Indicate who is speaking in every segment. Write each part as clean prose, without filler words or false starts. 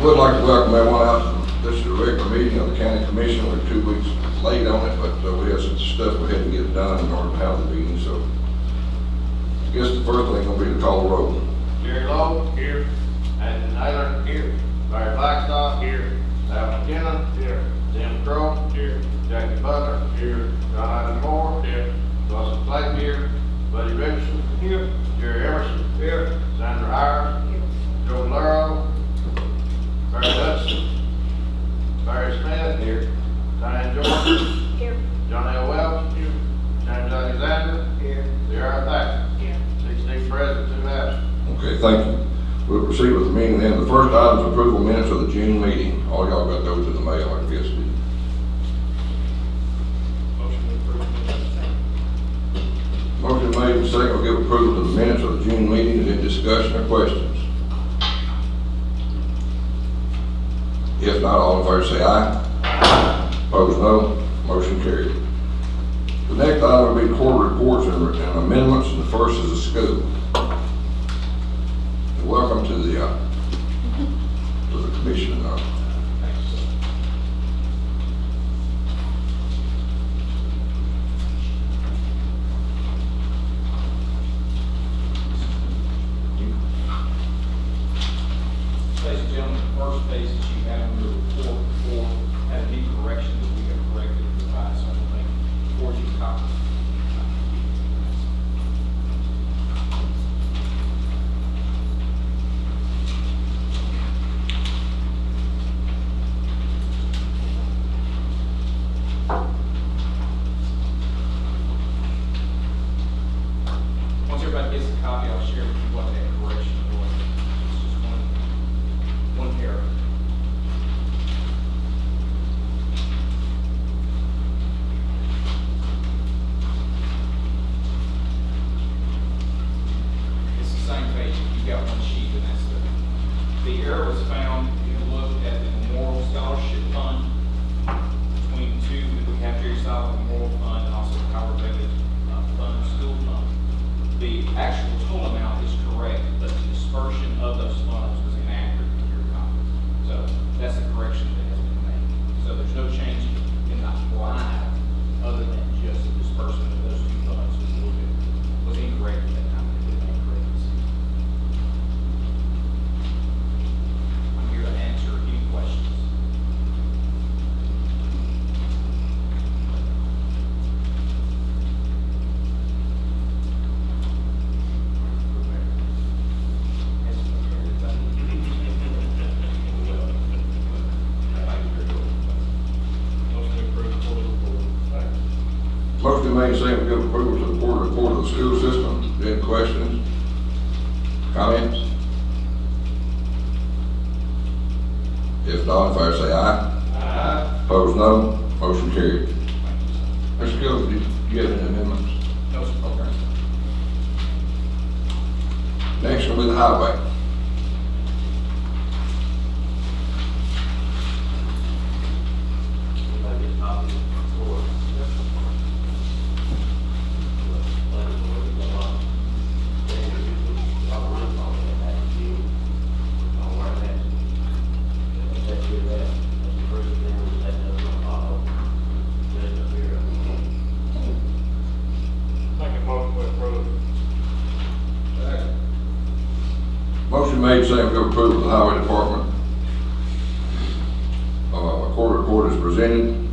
Speaker 1: Would like to welcome everyone out. This is a regular meeting of the county commission. We're 2 weeks late on it, but we have some stuff we had to get done in order to have the meeting. So I guess the first thing will be to call the roll.
Speaker 2: Jerry Lowe, here. Anthony Naylor, here. Larry Blackstock, here. Al McKenna, here. Tim Crow, here. Jackie Butler, here. John Adam Moore, here. Russell Clayton, here. Buddy Richardson, here. Jerry Emerson, here. Sandra Hires, here. Joe Laro, Barry Hudson, Barry Smith, here. Diane Jordan,
Speaker 3: Here.
Speaker 2: John L. Welch, here. James Alexander, here. Sierra Thacker,
Speaker 3: Here.
Speaker 2: 16 present, 2 absent.
Speaker 1: Okay, thank you. We'll proceed with the meeting then. The first item is approval minutes of the June meeting. All y'all got those in the mail, I guess. Motion made and second, will give approval to the minutes of the June meeting. Is there any discussion or questions? If not, all in favor say aye. Aye. Opposed, no. Motion carried. The next item will be court reports and amendments, and the first is the school. And welcome to the commission.
Speaker 4: Ladies and gentlemen, the first page that you have in your report before had a new correction that we have corrected and revised, so I'm going to make forward you copies. Once everybody gets a copy, I'll share with you what that correction was. It's just one paragraph. It's the same page. You've got one sheet, and that's the error was found. You looked at the Memorial Scholarship Fund between the two that we have here, Solid Memorial Fund, and also the Howard Bailey Fund, School Fund. The actual total amount is correct, but the dispersion of those funds was inaccurate in your copy. So that's the correction that has been made. So there's no change in that line other than just the disbursement of those two funds was a little bit, was incorrect at that time. It did make correctness. I'm here to answer any questions.
Speaker 1: Motion made and second, give approval to the board report of the school system. Any questions? Comments? If not, in favor say aye.
Speaker 4: Aye.
Speaker 1: Opposed, no. Motion carried. Mr. Gilbert, do you have any amendments?
Speaker 4: No, sir. Okay.
Speaker 1: Next will be the highway. Motion made, second, give approval to the highway department. Court report is presented.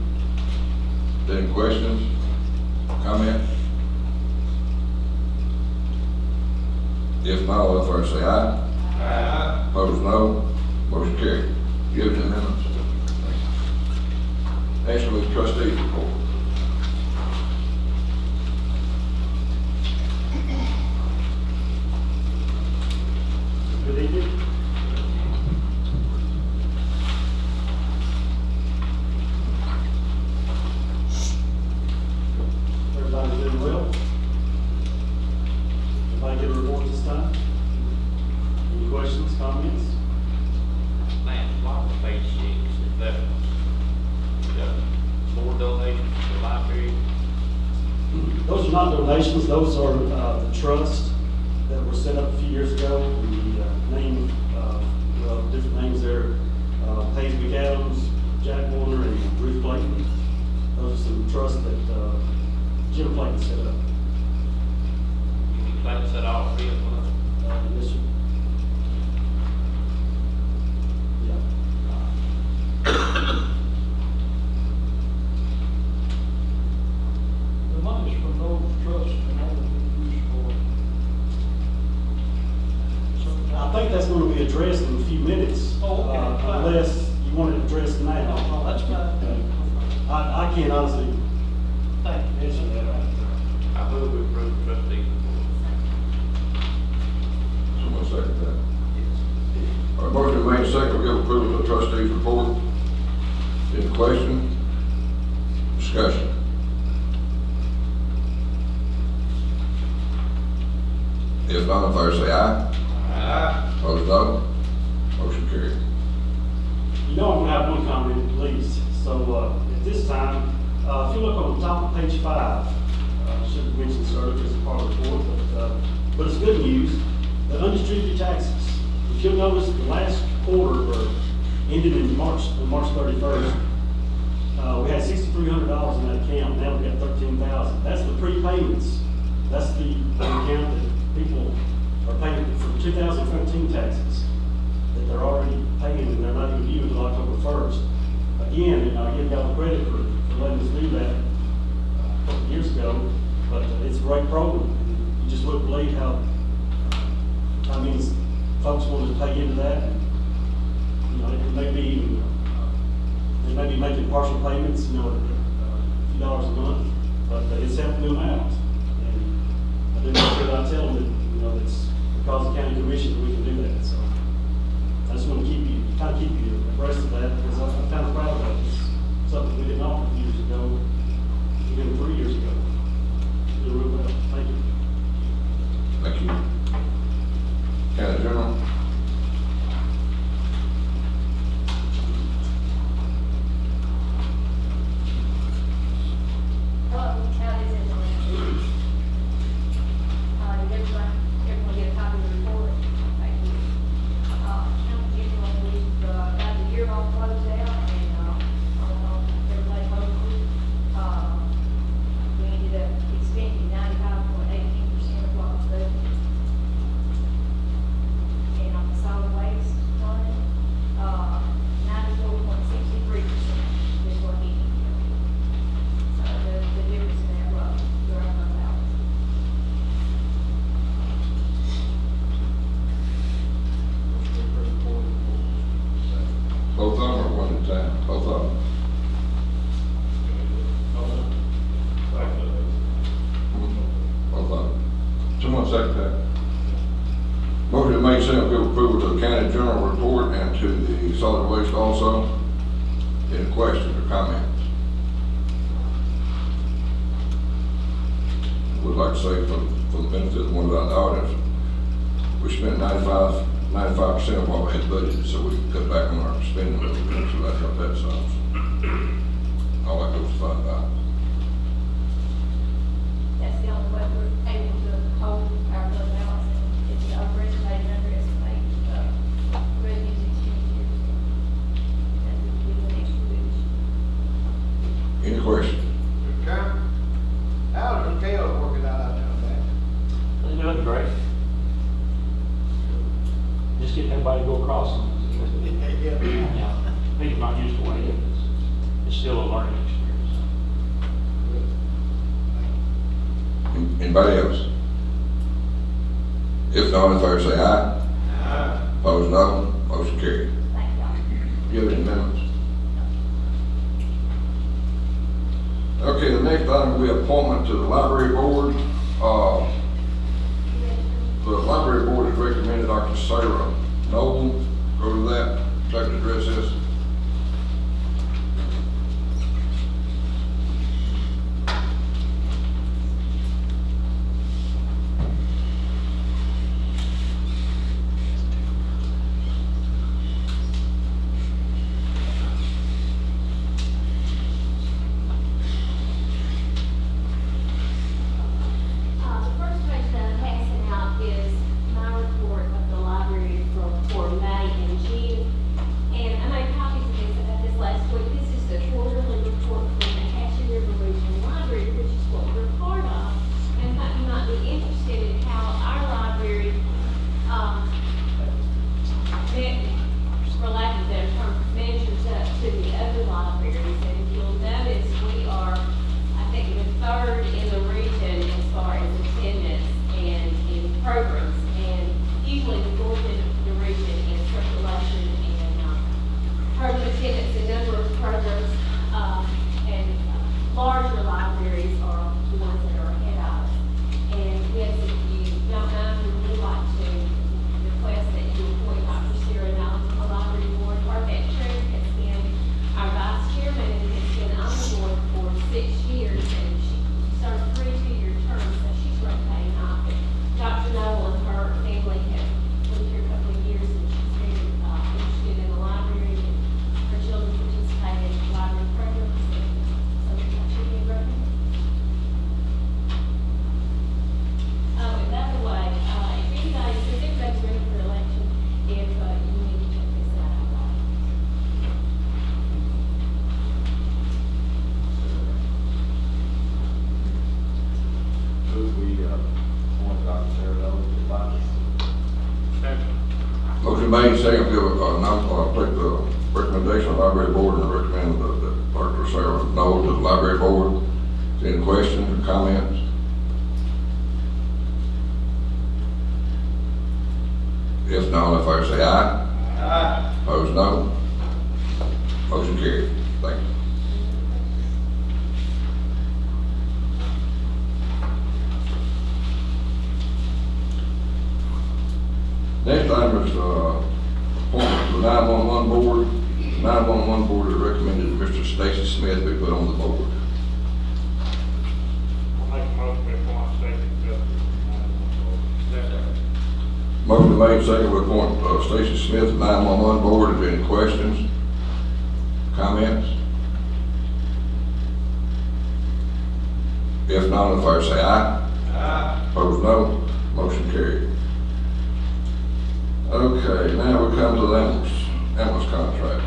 Speaker 1: Any questions? Comment? If not, all in favor say aye.
Speaker 4: Aye.
Speaker 1: Opposed, no. Motion carried. Do you have any amendments? Next will be the trustees report.
Speaker 5: Good evening. Everybody doing well? Everybody get a report this time? Any questions, comments?
Speaker 2: Man, a lot of page 6, if that, more donations for life period.
Speaker 5: Those are not donations, those are the trusts that were set up a few years ago. The name, well, different names there, Those are some trusts that, Jim Clayton set up.
Speaker 2: You can set all three of them.
Speaker 5: Yes, sir. Yeah.
Speaker 3: The monies from those trusts can only be used for certain.
Speaker 5: I think that's gonna be addressed in a few minutes.
Speaker 3: Oh, okay, fine.
Speaker 5: Unless you want it addressed
Speaker 3: No,
Speaker 5: now.
Speaker 3: no, that's fine.
Speaker 5: I can't honestly
Speaker 3: Thank you.
Speaker 5: answer that.
Speaker 2: I move we approve the trustee report.
Speaker 1: Someone second that. All right, motion made second, we give approval to the trustees report. Any question? Discussion? If not, in favor say aye.
Speaker 2: Aye.
Speaker 1: Opposed, no. Motion carried.
Speaker 5: You know I'm gonna have one comment at least. So, at this time, if you look on the top of page 5, should have mentioned this earlier as a part of the report, but it's good news. The undistributed taxes. If you'll notice, the last quarter ended in March 31st. We had $6,300 in that account. Now we got $13,000. That's the prepayments. That's the account that people are paying for 2014 taxes that they're already paying and they're not even due until October 1st. Again, and I give y'all the credit for letting us do that a couple of years ago, but it's a great program. You just wouldn't believe how many folks wanted to pay into that. And, you know, it may be even, they may be making partial payments, you know, a few dollars a month, but it's helping them out. And I do make sure that I tell them that, you know, it's because of the county commission that we can do that. So I just want to keep you abreast of that, because I'm kind of proud of that. It's something we didn't offer years ago, even 3 years ago. Did real well. Thank you.
Speaker 1: Thank you. County General?
Speaker 6: Hello, how is everyone? Did everyone get a copy of the report? Thank you. County General, we've got the year all closed out and, everybody hopefully, we ended up expending 95.18% of what was budgeted. And on the solid waste fund, 94.63% is what he ended up. So the difference in that rough, your fund balance.
Speaker 1: Both of them or one at a time? Both of them? Both of them. Someone second that. Motion made second, give approval to the county general report and to the solid waste also. Any questions or comments? Would like to say for the benefit of the ones out in the audience, we spent 95% of what we had budgeted, so we cut back on our spending a little bit, so that helped that some. All that goes to fund balance.
Speaker 6: That's the only way we're able to hold our fund balance, and it's overestimated, underestimated, revenues and expenditures. That would be the next revision.
Speaker 1: Any questions?
Speaker 2: Mr. Chairman, how's the scale working out there?
Speaker 3: They're doing great. Just getting everybody to go across them. Yeah, people not used to waiting. It's still a learning experience.
Speaker 1: Anybody else? If not, in favor say aye.
Speaker 2: Aye.
Speaker 1: Opposed, no. Motion carried.
Speaker 6: Thank y'all.
Speaker 1: You have any amendments? Okay, the next item will be appointment to the library board. The library board has recommended Dr. Sarah Noble. Go to that, take the address this.
Speaker 6: The first page that I'm passing out is my report of the library for May and June. And I made copies
Speaker 1: Motion made, second, give take the recommendation of the library board and recommend that Dr. Sarah Noel to the library board. Is there any questions or comments? If not, all in favor say aye.
Speaker 2: Aye.
Speaker 1: Opposed, no. Motion carried. Thank you. Next item is, appointment to the 911 board. The 911 board has recommended that Mr. Stacy Smith be put on the board.
Speaker 3: Make a motion to appoint Stacy Smith.
Speaker 1: Motion made, second, to appoint Stacy Smith to the 911 board. Is there any questions? Comments? If not, all in favor say aye.
Speaker 2: Aye.
Speaker 1: Opposed, no. Motion carried. Okay, now we come to the ambulance contract.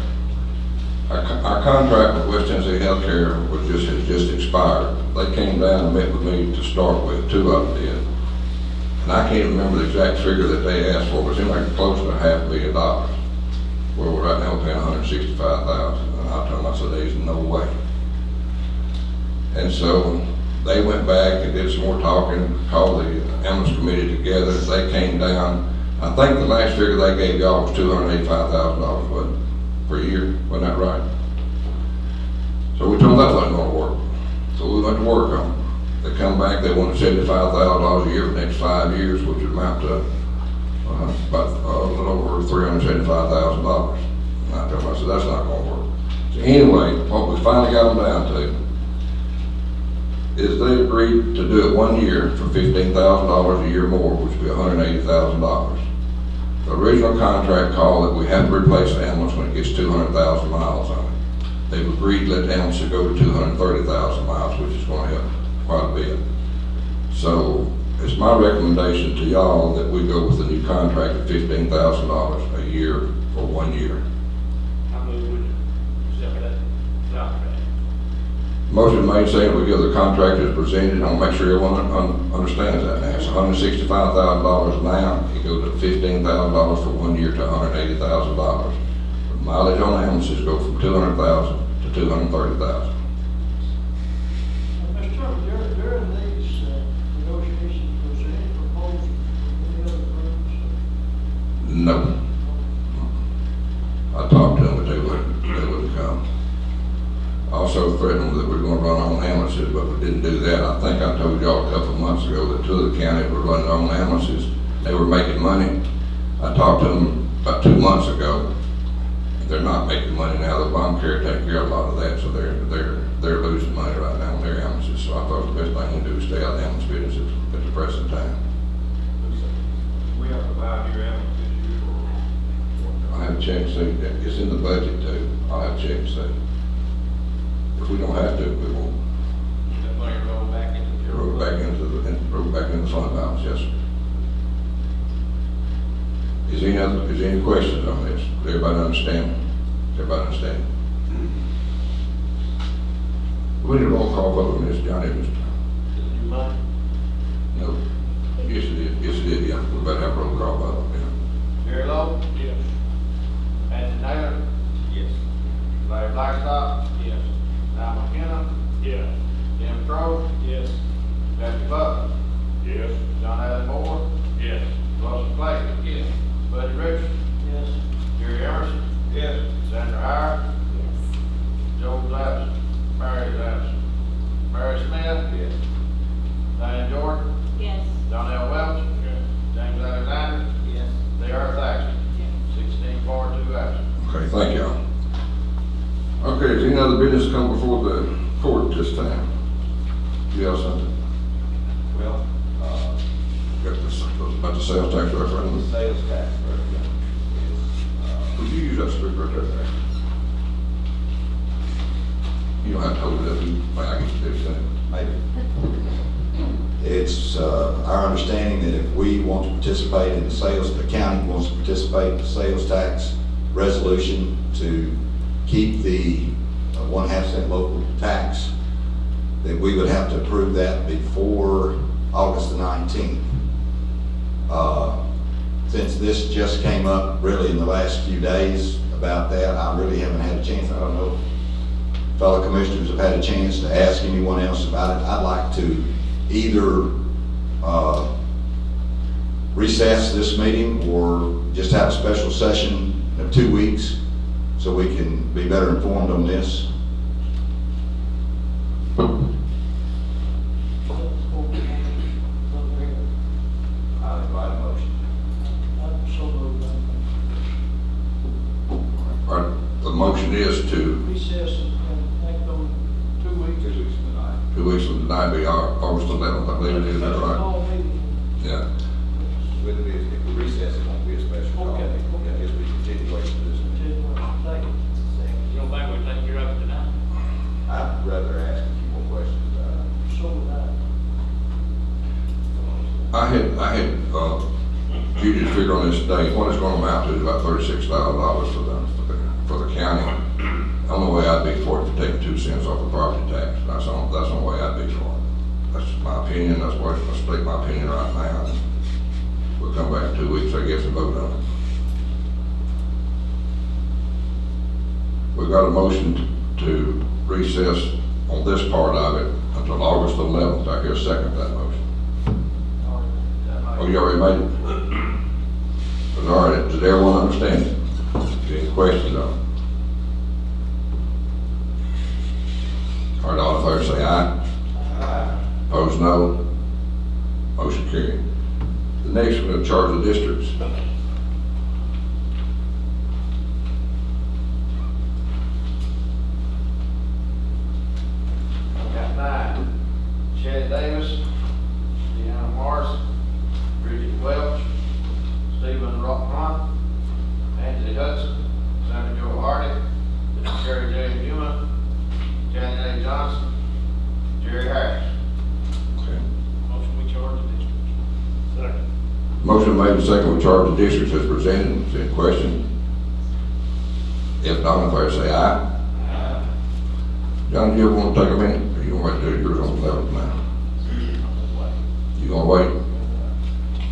Speaker 1: Our contract with West Tennessee Healthcare has just expired. They came down and met with me to start with, two of them did. And I can't remember the exact figure that they asked for, but it seemed like close to $500 million. Well, we're right now paying $165,000, and I told them, I said, there's no way. And so they went back and did some more talking, called the ambulance committee together. They came down. I think the last figure they gave y'all was $285,000, wasn't it, per year? Wasn't that right? So we told them that wasn't gonna work. So we went to work on it. They come back, they wanted $75,000 a year for the next 5 years, which would amount to about a little over $375,000. And I told them, I said, that's not gonna work. So anyway, what we finally got them down to is they agreed to do it 1 year for $15,000 a year more, which would be $180,000. The original contract called that we have to replace the ambulance when it gets 200,000 miles on it. They've agreed to let the ambulance go to 230,000 miles, which is going to help quite a bit. So it's my recommendation to y'all that we go with the new contract at $15,000 a year for 1 year.
Speaker 3: I move we accept that contract.
Speaker 1: Motion made, saying we give the contract as presented. I'll make sure everyone understands that now. It's $165,000 now. It goes to $15,000 for 1 year to $180,000. The mileage on ambulances go from 200,000 to 230,000.
Speaker 7: Mr. Chairman, during these negotiations, was there any proposal from any other groups?
Speaker 1: No. I talked to them, but they wouldn't come. Also threatened that we're gonna run our own ambulances, but we didn't do that. I think I told y'all a couple of months ago that two of the counties were running their own ambulances. They were making money. I talked to them about 2 months ago. They're not making money now. The bomb care taking care of a lot of that, so they're losing money right now on their ambulances. So I thought the best thing to do is stay out of the ambulance business at the present time.
Speaker 2: We have to buy new ambulance this year or?
Speaker 1: I have checked, so it's in the budget too. I'll have checked, so if we don't have to, we won't.
Speaker 2: That money roll back into the.
Speaker 1: Roll back into the fund balance, yes, sir. Is there any questions on this? Does everybody understand? We need a roll call vote on this, Johnny.
Speaker 2: You mind?
Speaker 1: No. Yes, it is, yeah. We better have a roll call vote, yeah.
Speaker 2: Jerry Lowe? Yes. Anthony Naylor? Yes. Larry Blackstock? Yes. Al McKenna?
Speaker 3: Yes.
Speaker 2: Jim Crow?
Speaker 3: Yes.
Speaker 2: Jackie Butler?
Speaker 3: Yes.
Speaker 2: John Allen Moore?
Speaker 3: Yes.
Speaker 2: Russell Clay? Yes. Buddy Richards?
Speaker 7: Yes.
Speaker 2: Jerry Emerson?
Speaker 4: Yes.
Speaker 2: Sandra Hire?
Speaker 6: Yes.
Speaker 2: Joe Glass? Mary Glass? Mary Smith? Yes. Diane Jordan?
Speaker 6: Yes.
Speaker 2: Donnell Welch?
Speaker 3: Yes.
Speaker 2: James Alexander?
Speaker 4: Yes.
Speaker 2: J.R. Thaxton? 16 for, 2 absent.
Speaker 1: Okay, thank y'all. Okay, is any other business come before the court this time? You have something?
Speaker 8: Well,
Speaker 1: Got this, about the sales tax referendum?
Speaker 8: sales tax referendum is,
Speaker 1: Would you use that sticker right there? You don't have to hold it up, I can do something.
Speaker 8: maybe. It's, our understanding that if we want to participate in the sales, the county wants to participate in the sales tax resolution to keep the 1/2 cent local tax, that we would have to approve that before August the 19th. Since this just came up really in the last few days about that. I really haven't had a chance, I don't know if fellow commissioners have had a chance to ask anyone else about it. I'd like to either recess this meeting or just have a special session in 2 weeks so we can be better informed on this. I'll invite a motion.
Speaker 7: So moved.
Speaker 1: All right, the motion is to,
Speaker 7: Recess and act on 2 weeks.
Speaker 8: 2 weeks from tonight.
Speaker 1: 2 weeks from tonight be August 11th, I believe it is, is that right?
Speaker 7: All meeting.
Speaker 1: Yeah.
Speaker 8: Wouldn't be, if we recess, it won't be a special call.
Speaker 7: Okay.
Speaker 8: It'll just be continuation of this meeting.
Speaker 7: Second.
Speaker 3: You don't think we take care of it tonight?
Speaker 8: I'd rather ask a few more questions about it.
Speaker 7: So would I.
Speaker 1: I had, Judy figured on this today, what it's gonna amount to is about $36,000 for the county. The only way I'd be for it is taking 2 cents off the property tax. That's the only way I'd be for it. That's my opinion, that's why I state my opinion right now. We'll come back in 2 weeks, I guess, and vote on it. We've got a motion to recess on this part of it until August 11th. I hear a second to that motion. Oh, you already made it? All right, does everyone understand it? Any questions on it? All right, all in favor say aye. Aye. Opposed, no. Motion carried. The next one, in charge of districts.
Speaker 2: Got 9. Chad Davis, Deanna Morris, Bridget Welch, Stephen Rockmont, Anthony Hudson, Sammy Joe Hardy, Sherry J. Newman, Janet A. Johnson, Jerry Harris.
Speaker 1: Okay.
Speaker 3: Motion we charge the district. Second.
Speaker 1: Motion made and second, we charge the districts as presented. Is there any question? If not, in favor say aye.
Speaker 3: Aye.
Speaker 1: John, do you ever want to take a minute, or you want to wait till yours on the 11th now? You gonna wait?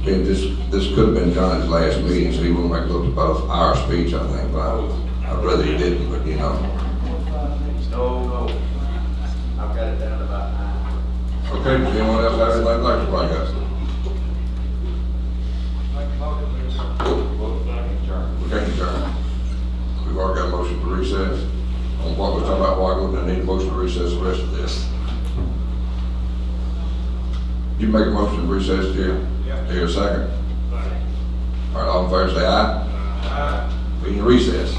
Speaker 1: Okay, this could have been John's last meeting, so he wouldn't make it about our speech, I think, but I'd rather he didn't, but you know.
Speaker 7: 45 minutes.
Speaker 2: No. I've got it down to about 9.
Speaker 1: Okay, does anyone else have anything they'd like to bring up? We can't adjourn. We've already got a motion to recess. On what we're talking about, why wouldn't I need a motion to recess the rest of this? You make a motion to recess, Jim?
Speaker 4: Yeah.
Speaker 1: Here, a second. All right, all in favor say aye.
Speaker 4: Aye.
Speaker 1: Meeting recess.